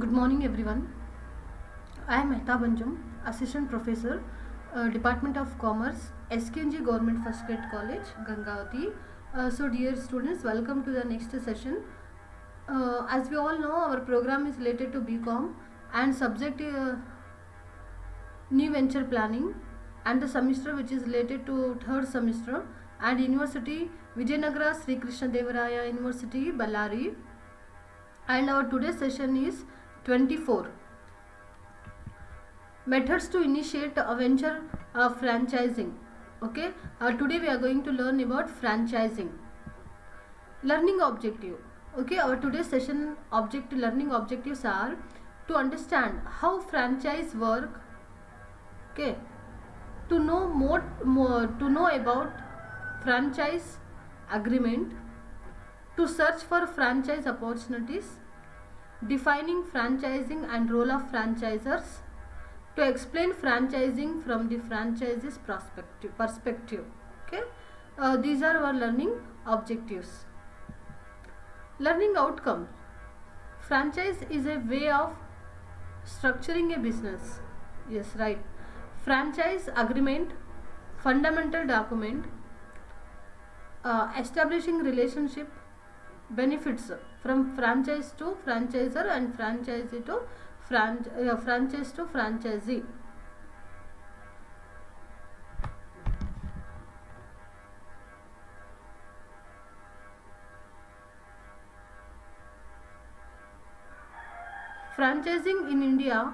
Good morning, everyone. I am Mehta Banjum, Assistant Professor, Department of Commerce, SKNG Government First Grade College, Gangavati. Dear students, welcome to the next session. As we all know, our program is related to BCom and subject new venture planning, and the semester which is related to third semester, and University Vijayanagara Sri Krishna Devaraya University, Ballari. And our today's session is 24. Methods to initiate a venture franchising. Okay, today we are going to learn about franchising. Learning objective. Okay, our today's session learning objectives are to understand how franchise work. Okay, to know more about franchise agreement, to search for franchise opportunities, defining franchising and role of franchisors, to explain franchising from the franchisee's perspective. Okay, these are our learning objectives. Learning outcome. Franchise is a way of structuring a business. Yes, right. Franchise agreement, fundamental document, establishing relationship, benefits from franchise to franchisor and franchisee to franchise to franchisee. Franchising in India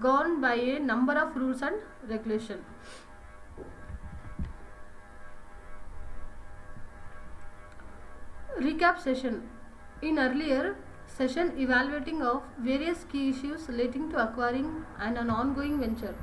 governed by a number of rules and regulations. Recap session. In earlier session, evaluating of various key issues relating to acquiring and an ongoing venture.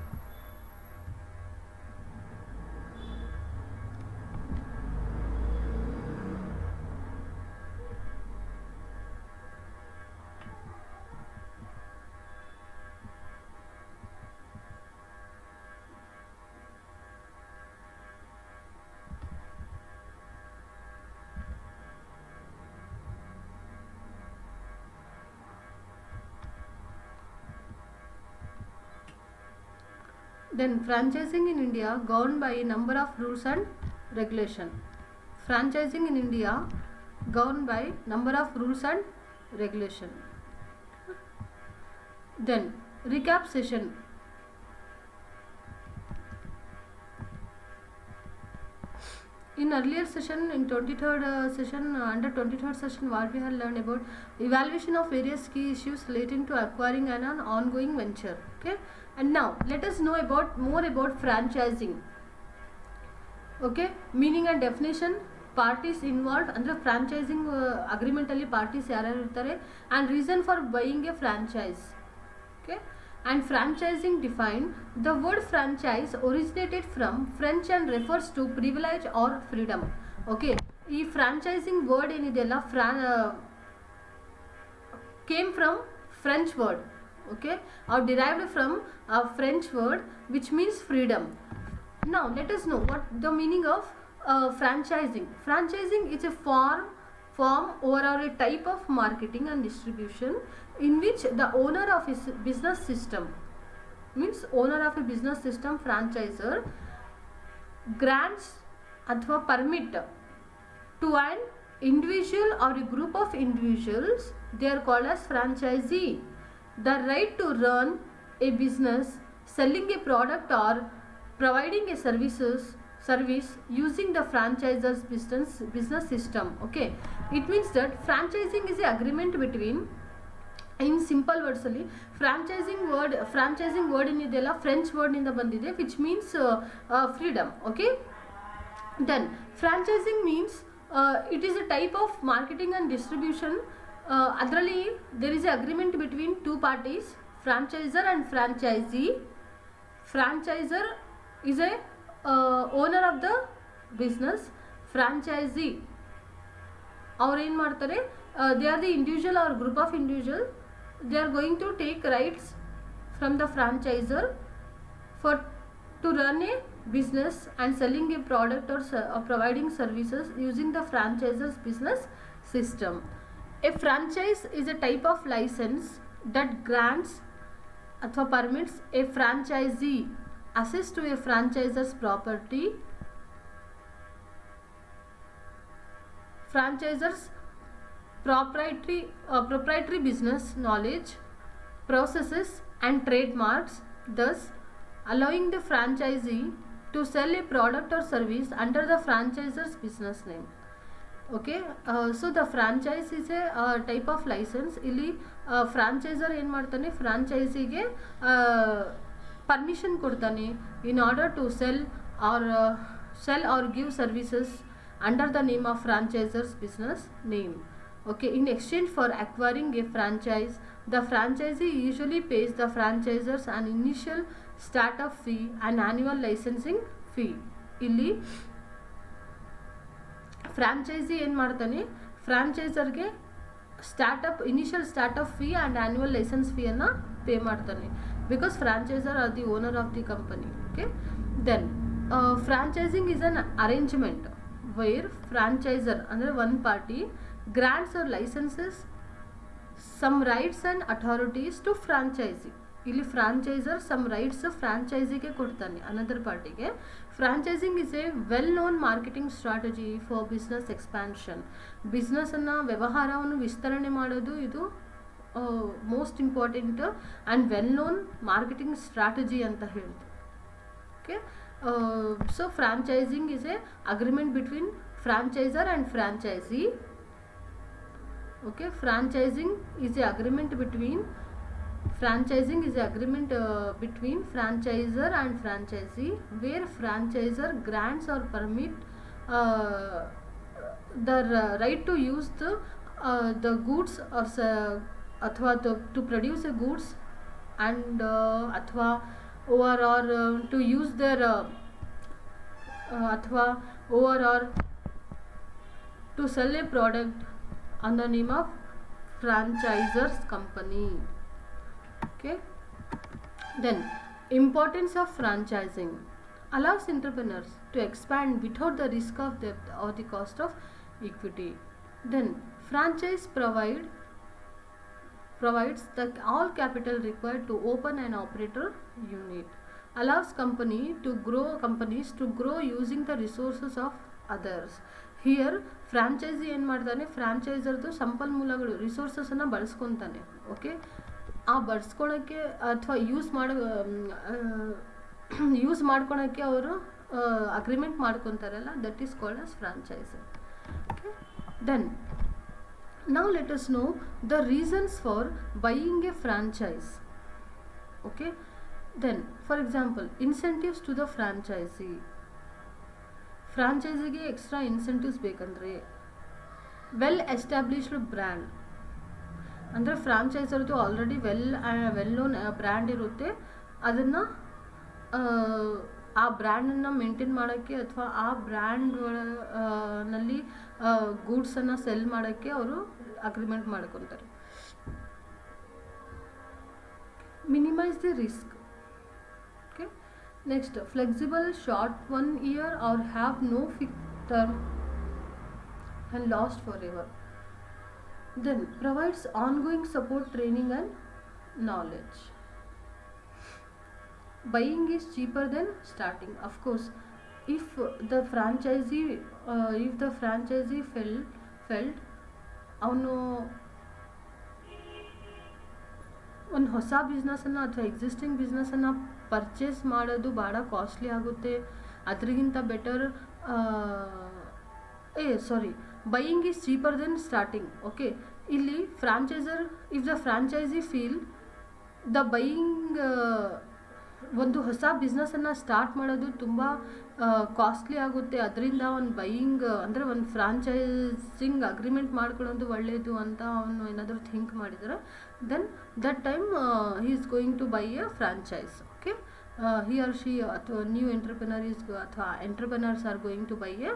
Then franchising in India governed by a number of rules and regulation. Franchising in India governed by number of rules and regulation. Then recap session. In earlier session, in 23rd session, under 23rd session, what we have learned about evaluation of various key issues relating to acquiring and an ongoing venture. Okay, and now let us know about more about franchising. Okay, meaning and definition, parties involved under franchising agreement ಅಲ್ಲಿ parties ಯಾರ್ಯಾರು ಇರ್ತಾರೆ, and reason for buying a franchise. Okay, and franchising defined. The word franchise originated from French and refers to privilege or freedom. Okay, ಈ franchising word ಏನಿದೆಯಲ್ಲ came from French word. Okay, or derived from a French word which means freedom. Now let us know what the meaning of franchising. Franchising is a form or a type of marketing and distribution in which the owner of his business system, means owner of a business system, franchisor, grants athva permit to an individual or a group of individuals, they are called as franchisee, the right to run a business, selling a product or providing a service using the franchisor's business system. Okay, it means that franchising is an agreement between, in simple words ಅಲ್ಲಿ franchising word ಏನಿದೆಯಲ್ಲ French word ನಿಂದ ಬಂದಿದೆ, which means freedom. Okay, then franchising means it is a type of marketing and distribution. ಅದರಲ್ಲಿ there is an agreement between two parties, franchisor and franchisee. Franchisor is a owner of the business. Franchisee ಅವ್ರು ಏನು ಮಾಡ್ತಾರೆ, they are the individual or group of individual, they are going to take rights from the franchisor to run a business and selling a product or providing services using the franchisor's business system. A franchise is a type of license that grants ಅಥವಾ permits a franchisee access to a franchisor's property, franchisor's proprietary business knowledge, processes and trademarks, thus allowing the franchisee to sell a product or service under the franchisor's business name. Okay, so the franchise is a type of license. ಇಲ್ಲಿ ಫ್ರಾಂಚೈಸರ್ ಏನು ಮಾಡ್ತಾನೆ, ಫ್ರಾಂಚೈಸಿಗೆ permission ಕೊಡ್ತಾನೆ in order to sell or give services under the name of franchiser's business name. Okay, in exchange for acquiring a franchise, the franchisee usually pays the franchisors an initial startup fee and annual licensing fee. ಇಲ್ಲಿ franchisee ಏನು ಮಾಡ್ತಾನೆ, ಫ್ರಾಂಚೈಸರ್ಗೆ initial startup fee and annual license ಫೀಯನ್ನು pay ಮಾಡ್ತಾನೆ, because franchiser are the owner of the company. Okay, then franchising is an arrangement where franchiser ಅಂದರೆ one party grants or licenses some rights and authorities to franchisee. ಇಲ್ಲಿ ಫ್ರಾಂಚೈಸರ್ some rights ಫ್ರಾಂಚೈಸಿಗೆ ಕೊಡ್ತಾನೆ another ಪಾರ್ಟಿಗೆ. Franchising is a well known marketing strategy for business expansion. ಬಿಸ್ನೆಸ್ಸನ್ನು ವ್ಯವಹಾರವನ್ನು ವಿಸ್ತರಣೆ ಮಾಡೋದು ಇದು most important and well known marketing strategy ಅಂತ ಹೇಳ್ತೀವಿ. Okay, so franchising is a agreement between franchiser and franchisee. Okay, franchising is a agreement between franchisor and franchisee, where franchisor grants or permit the right to use the goods or अथवा to produce a goods and अथवा or to use their अथवा or to sell a product on the name of franchisor's company. Okay, then importance of franchising allows entrepreneurs to expand without the risk of debt or the cost of equity. Then franchise provides the all capital required to open an operator unit, allows companies to grow using the resources of others. Here franchisee ಏನು ಮಾಡ್ತಾನೆ, ಫ್ರಾಂಚೈಸರ್ದು ಸಂಪನ್ಮೂಲಗಳು ರಿಸೋರ್ಸಸನ್ನು ಬಳಸ್ಕೊತಾನೆ. Okay, ಆ ಬಳಸ್ಕೊಳಕ್ಕೆ ಅಥವಾ use ಮಾಡ್ಕೊಳಕ್ಕೆ ಅವರು agreement ಮಾಡ್ಕೊತಾರಲ್ಲ, that is called as franchiser. Okay, then now let us know the reasons for buying a franchise. Okay, then for example incentives to the franchisee. ಫ್ರಾಂಚೈಸಿಗೆ extra incentives ಬೇಕಂದರೆ ವೆಲ್ ಎಸ್ಟಾಬ್ಲಿಷ್ಡ್ ಬ್ರ್ಯಾಂಡ್, ಅಂದರೆ ಫ್ರಾಂಚೈಸರ್ದು already well known brand ಇರುತ್ತೆ, ಅದನ್ನು ಆ ಬ್ರ್ಯಾಂಡನ್ನು maintain ಮಾಡೋಕ್ಕೆ ಅಥವಾ ಆ ಬ್ರ್ಯಾಂಡ್ ನಲ್ಲಿ ಗೂಡ್ಸನ್ನು ಸೆಲ್ ಮಾಡೋಕ್ಕೆ ಅವರು ಅಗ್ರಿಮೆಂಟ್ ಮಾಡ್ಕೊತಾರೆ. Minimise the risk. Next, flexible, short 1 year or have no fixed term and last forever. Then provides ongoing support, training and knowledge. Buying is cheaper than starting. Of course, if the franchisee felt ಅವನು ಒಂದು ಹೊಸ ಬಿಸ್ನೆಸ್ಸನ್ನು ಅಥವಾ existing ಬಿಸ್ನೆಸ್ಸನ್ನು purchase ಮಾಡೋದು ಭಾಳ costly ಆಗುತ್ತೆ, ಅದರಿಗಿಂತ better buying is cheaper than starting. Okay, ಇಲ್ಲಿ if the franchisee feel the buying ಒಂದು ಹೊಸ ಬಿಸ್ನೆಸ್ಸನ್ನು ಸ್ಟಾರ್ಟ್ ಮಾಡೋದು ತುಂಬ ಕಾಸ್ಟ್ಲಿ ಆಗುತ್ತೆ, ಅದರಿಂದ ಒಂದು ಬೈಯಿಂಗ್ ಅಂದರೆ ಒಂದು ಫ್ರಾಂಚೈಸಿಂಗ್ ಅಗ್ರಿಮೆಂಟ್ ಮಾಡ್ಕೊಳ್ಳೋದು ಒಳ್ಳೆಯದು ಅಂತ ಅವನು ಏನಾದರೂ ಥಿಂಕ್ ಮಾಡಿದರೆ, then that time he is going to buy a franchise. Okay, he or she ಅಥವಾ new entrepreneurs are going to buy a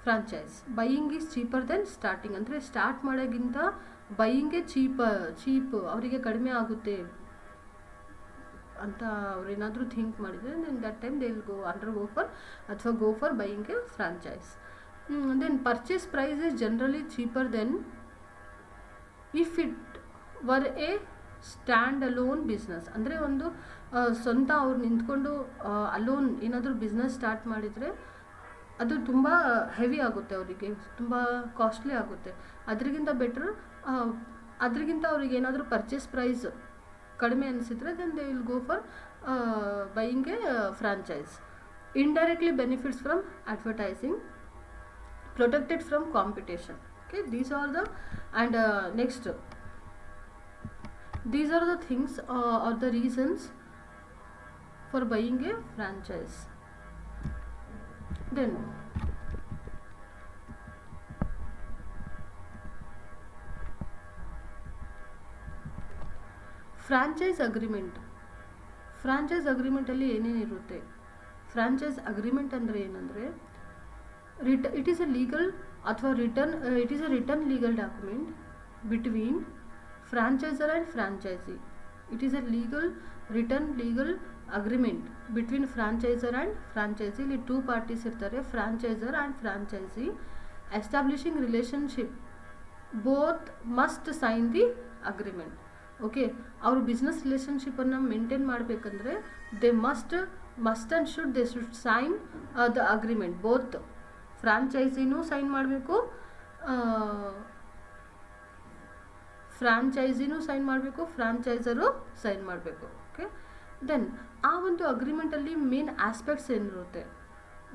franchise. Buying is cheaper than starting, ಅಂದರೆ ಸ್ಟಾರ್ಟ್ ಮಾಡೋಕ್ಕಿಂತ ಬೈಯಿಂಗೇ ಚೀಪ್ ಅವರಿಗೆ ಕಡಿಮೆ ಆಗುತ್ತೆ ಅಂತ ಅವ್ರೇನಾದರೂ ಥಿಂಕ್ ಮಾಡಿದರೆ, then that time they will go for buying a franchise. Then purchase price is generally cheaper than if it were a stand alone business, ಅಂದರೆ ಒಂದು ಸ್ವಂತ ಅವ್ರು ನಿಂತ್ಕೊಂಡು ಅಲೋನ್ ಏನಾದರೂ ಬಿಸ್ನೆಸ್ ಸ್ಟಾರ್ಟ್ ಮಾಡಿದರೆ ಅದು ತುಂಬ ಹೆವಿ ಆಗುತ್ತೆ, ಅವರಿಗೆ ತುಂಬ ಕಾಸ್ಟ್ಲಿ ಆಗುತ್ತೆ. ಅದರಿಗಿಂತ ಬೆಟ್ರ್, ಅದರಿಗಿಂತ ಅವ್ರಿಗೆ ಏನಾದರೂ ಪರ್ಚೇಸ್ ಪ್ರೈಸ್ ಕಡಿಮೆ ಅನಿಸಿದರೆ then they will go for buying a franchise. Indirectly benefits from advertising, protected from competition. Okay, these are the, and next, these are the things or the reasons for buying a franchise. Then franchise agreement. Franchise ಅಗ್ರಿಮೆಂಟಲ್ಲಿ ಏನೇನಿರುತ್ತೆ? Franchise agreement ಅಂದರೆ ಏನಂದರೆ, it is a legal ಅಥವಾ it is a written legal document between franchisor and franchisee. It is a written legal agreement between franchisor and franchisee. ಇಲ್ಲಿ two parties ಇರ್ತಾರೆ, franchisor and franchisee. Establishing relationship, both must sign the agreement. Okay, ಅವರು business ರಿಲೇಷನ್ಶಿಪ್ಪನ್ನು maintain ಮಾಡಬೇಕಂದ್ರೆ they must and should sign the agreement. Both ಫ್ರಾಂಚೈಸಿನೂ sign ಮಾಡಬೇಕು, ಫ್ರಾಂಚೈಸರು sign ಮಾಡಬೇಕು. Okay, then ಆ ಒಂದು ಅಗ್ರಿಮೆಂಟಲ್ಲಿ ಮೇನ್ ಆಸ್ಪೆಕ್ಟ್ಸ್ ಏನಿರುತ್ತೆ?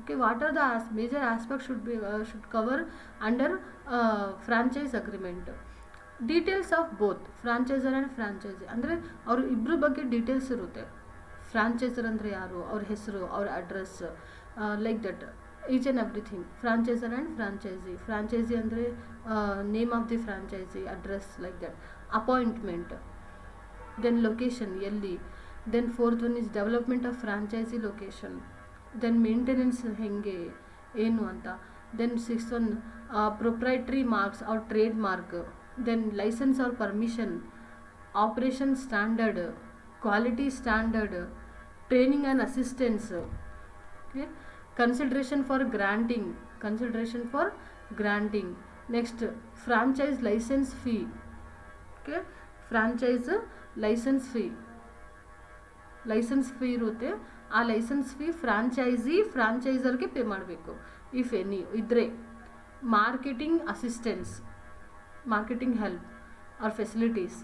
Okay, what are the major aspect should cover under franchise agreement? Details of both franchiser and franchisee, ಅಂದರೆ ಅವ್ರ ಇಬ್ಬರ ಬಗ್ಗೆ ಡೀಟೇಲ್ಸ್ ಇರುತ್ತೆ. ಫ್ರಾಂಚೈಸರ್ ಅಂದರೆ ಯಾರು, ಅವ್ರ ಹೆಸರು, ಅವ್ರ address, like that each and everything. Franchiser and franchisee ಅಂದರೆ name of the franchisee, address, like that. Appointment, then location ಎಲ್ಲಿ, then fourth one is development of franchisee location, then maintenance ಹೆಂಗೆ ಏನು ಅಂತ, then sixth one proprietary marks or trade mark, then license or permission, operation standard, quality standard, training and assistance. Okay, consideration for granting. Next, franchise license fee. Okay, franchise license fee ಇರುತ್ತೆ. ಆ licence fee ಫ್ರಾಂಚೈಸರ್ಗೆ pay ಮಾಡಬೇಕು if any ಇದ್ದರೆ. Marketing assistance, marketing help or facilities.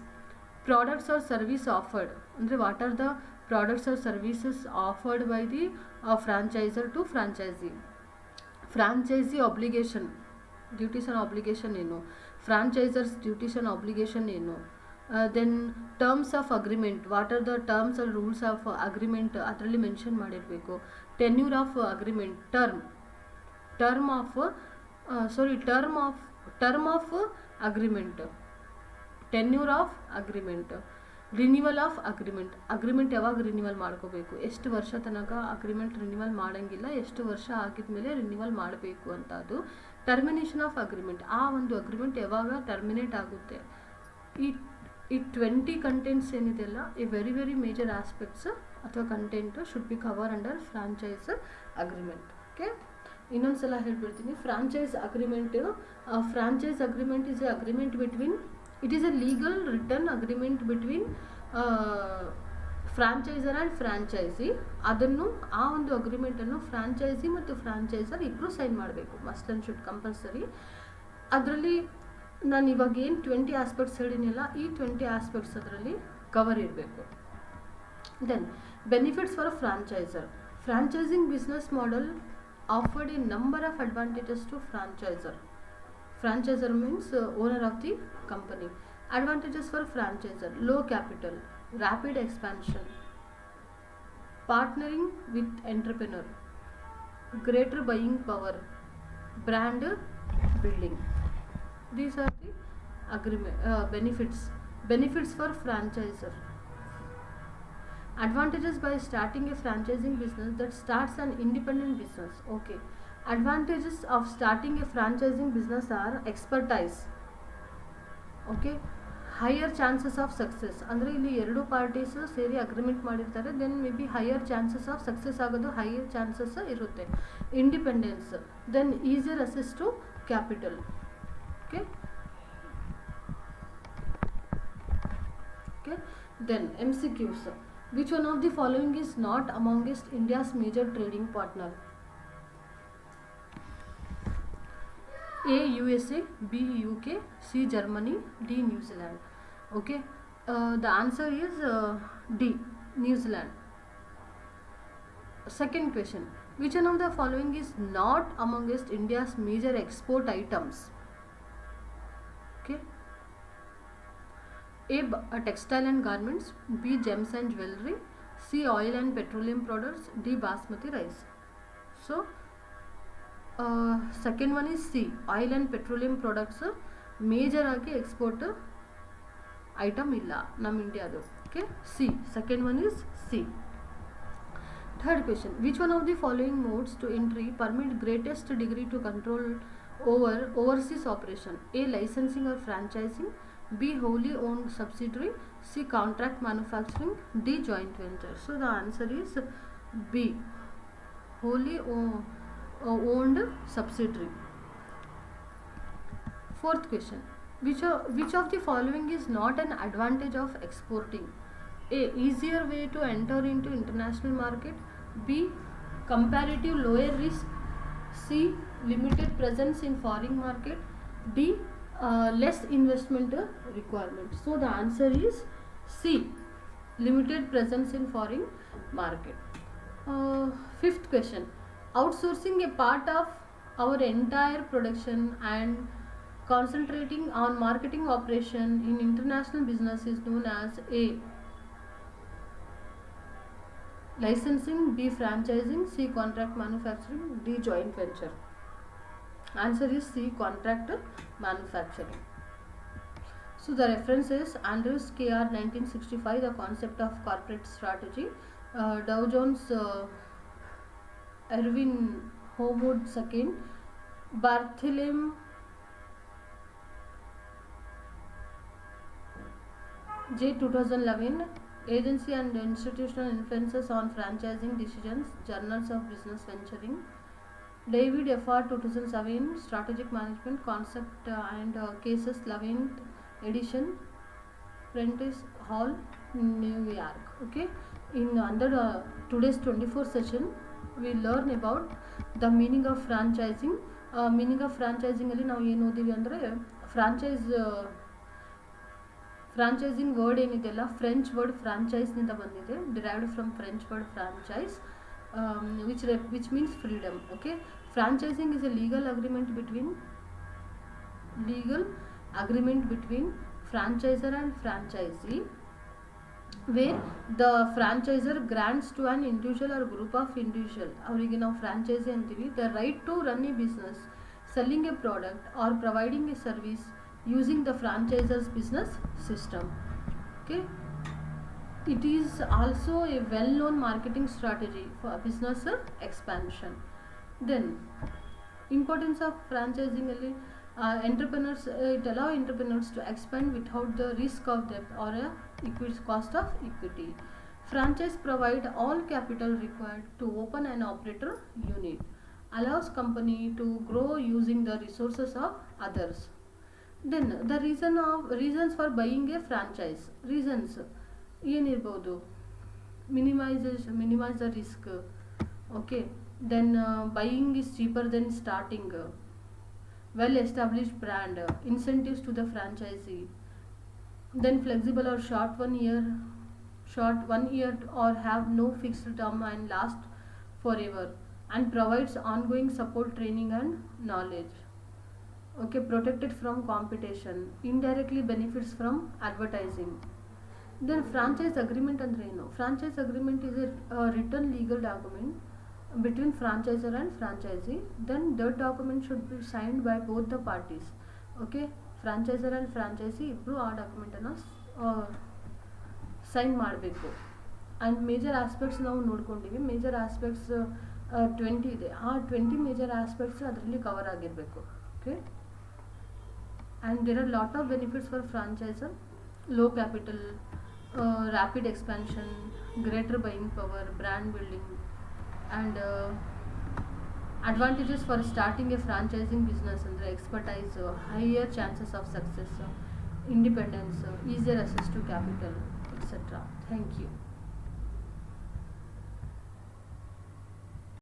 Products or service offered, ಅಂದರೆ what are the products or services offered by the franchisor to franchisee. Franchisee obligation, duties and obligation ಏನು, franchisors duties and obligation ಏನು. Then terms of agreement, what are the terms or rules of agreement ಅದರಲ್ಲಿ mention ಮಾಡಿರಬೇಕು. tenure of agreement, term of agreement, tenure of agreement, renewal of agreement ಯಾವಾಗ renewal ಮಾಡ್ಕೋಬೇಕು, ಎಷ್ಟು ವರ್ಷ ತನಕ agreement renewal ಮಾಡೋಂಗಿಲ್ಲ, ಎಷ್ಟು ವರ್ಷ ಆಗಿದ್ಮೇಲೆ ರಿನ್ಯೂವಲ್ ಮಾಡಬೇಕು ಅಂತ. ಅದು ಟರ್ಮಿನೇಷನ್ ಆಫ್ ಅಗ್ರಿಮೆಂಟ್, ಆ ಒಂದು ಅಗ್ರಿಮೆಂಟ್ ಯಾವಾಗ ಟರ್ಮಿನೇಟ್ ಆಗುತ್ತೆ. ಈ 20 ಕಂಟೆಂಟ್ಸ್ ಏನಿದೆಯಲ್ಲ, ಈ ವೆರಿ ಮೇಜರ್ ಆಸ್ಪೆಕ್ಟ್ಸ್ ಅಥವಾ content should be cover under franchise agreement. Okay, ಇನ್ನೊಂದು ಸಲ ಹೇಳ್ಬಿಡ್ತೀನಿ. Franchise agreement is a agreement between, it is a legal return agreement between franchiser and franchisee. ಅದನ್ನು ಆ ಒಂದು ಅಗ್ರಿಮೆಂಟನ್ನು ಫ್ರಾಂಚೈಸಿ ಮತ್ತು ಫ್ರಾಂಚೈಸರ್ ಇಬ್ಬರು ಸೈನ್ ಮಾಡಬೇಕು, ಮಸ್ಟ್ ಆ್ಯಂಡ್ ಶುಡ್ ಕಂಪಲ್ಸರಿ. ಅದರಲ್ಲಿ ನಾನು ಇವಾಗ ಏನು 20 ಆಸ್ಪೆಕ್ಟ್ಸ್ ಹೇಳಿನಲ್ಲ, ಈ 20 ಆಸ್ಪೆಕ್ಟ್ಸ್ ಅದರಲ್ಲಿ ಕವರ್ ಇರಬೇಕು. Then benefits for franchiser. Franchising business model offered a number of advantages to franchisor. Franchisor means owner of the company. Advantages for franchisor: low capital, rapid expansion, partnering with entrepreneur, greater buying power, brand building. These are the benefits for franchisor. Advantages by starting a franchising business that starts an independent business. Okay, advantages of starting a franchising business are expertise. Okay, higher chances of success, ಅಂದರೆ ಇಲ್ಲಿ ಎರಡು parties ಸೇರಿ agreement ಮಾಡಿರ್ತಾರೆ, then may be higher chances of success ಆಗೋದು higher chances ಇರುತ್ತೆ. Independence, then easier access to capital. Okay, Okay, then MCQs. Which one of the following is not amongst India's major trading partner? A. USA, B. UK, C. Germany, D. New Zealand. Okay, the answer is D. New Zealand. Second question. Which one of the following is not amongst India's major export items? Okay. A. Textile and garments, B. Gems and jewelry, C. Oil and petroleum products, D. Basmati rice. So, second one is C. Oil and petroleum products major ಆಗಿ export item ಇಲ್ಲ ನಮ್ಮ ಇಂಡಿಯಾದು. Okay, C. Second one is C. Third question. Which one of the following modes to entry permit greatest degree to control over overseas operation? A. Licensing or franchising, B. Wholly owned subsidiary, C. Contract manufacturing, D. Joint venture. So the answer is B. Wholly owned subsidiary. Fourth question. Which of the following is not an advantage of exporting? A. Easier way to enter into international market, B. Comparative lower risk, C. Limited presence in foreign market, D. Less investment requirement. So the answer is C. Limited presence in foreign market. Fifth question. Outsourcing a part of our entire production and concentrating on marketing operation in international business is known as A. Licensing, B. Franchising, C. Contract manufacturing, D. Joint venture. Answer is C. Contract manufacturing. So the reference is Andrews K.R. 1965, The Concept of Corporate Strategy, Dow Jones, Erwin Homewood II, Bartholomew J. 2011, Agency and Institutional Influences on Franchising Decisions, Journals of Business Venturing, David F.R. 2007, Strategic Management Concept and Cases, 11th edition, Prentice Hall, New York. Okay, in under today's 24th session we learn about the meaning of franchising. Meaning of franchising ಅಲ್ಲಿ ನಾವು ಏನು ಓದಿವಿ ಅಂದರೆ franchising word ಏನಿದೆಯಲ್ಲ French word ಫ್ರಾಂಚೈಸ್ನಿಂದ ಬಂದಿದೆ, derived from French word franchise, which means freedom. Okay, franchising is a legal agreement between franchisor and franchisee, where the franchisor grants to an individual or group of individual, ಅವರಿಗೆ ನಾವು franchise ಅಂತೀವಿ, the right to run a business, selling a product or providing a service using the franchisor's business system. Okay, it is also a well-known marketing strategy for business expansion. Then importance of franchising ಅಲ್ಲಿ entrepreneurs, it allow entrepreneurs to expand without the risk of debt or a cost of equity. Franchise provide all capital required to open an operator unit, allows company to grow using the resources of others. Then the reasons for buying a franchise. Reasons ಏನಿರ್ಬೋದು, minimize the risk. Okay, then buying is cheaper than starting, well established brand, incentives to the franchisee, then flexible or short one year or have no fixed term and last forever, and provides ongoing support, training and knowledge. Okay, protected from competition, indirectly benefits from advertising. Then franchise agreement andre ಏನು? Franchise agreement is a written legal document between franchisor and franchisee. Then that document should be signed by both the parties. Okay, franchisor and franchisee ಇಬ್ರು ಆ document ಅನ್ನು sign ಮಾಡಬೇಕು. And major aspects ನಾವು ನೋಡ್ಕೊಂಡಿವಿ. Major aspects 20 ಇದೆ. ಆ 20 major aspects ಅದರಲ್ಲಿ cover ಆಗಿರಬೇಕು. Okay, and there are lot of benefits for franchisor: low capital, rapid expansion, greater buying power, brand building, and advantages for starting a franchising business ಅಂದ್ರೆ expertise, higher chances of success, independence, easier access to capital, etc. Thank you.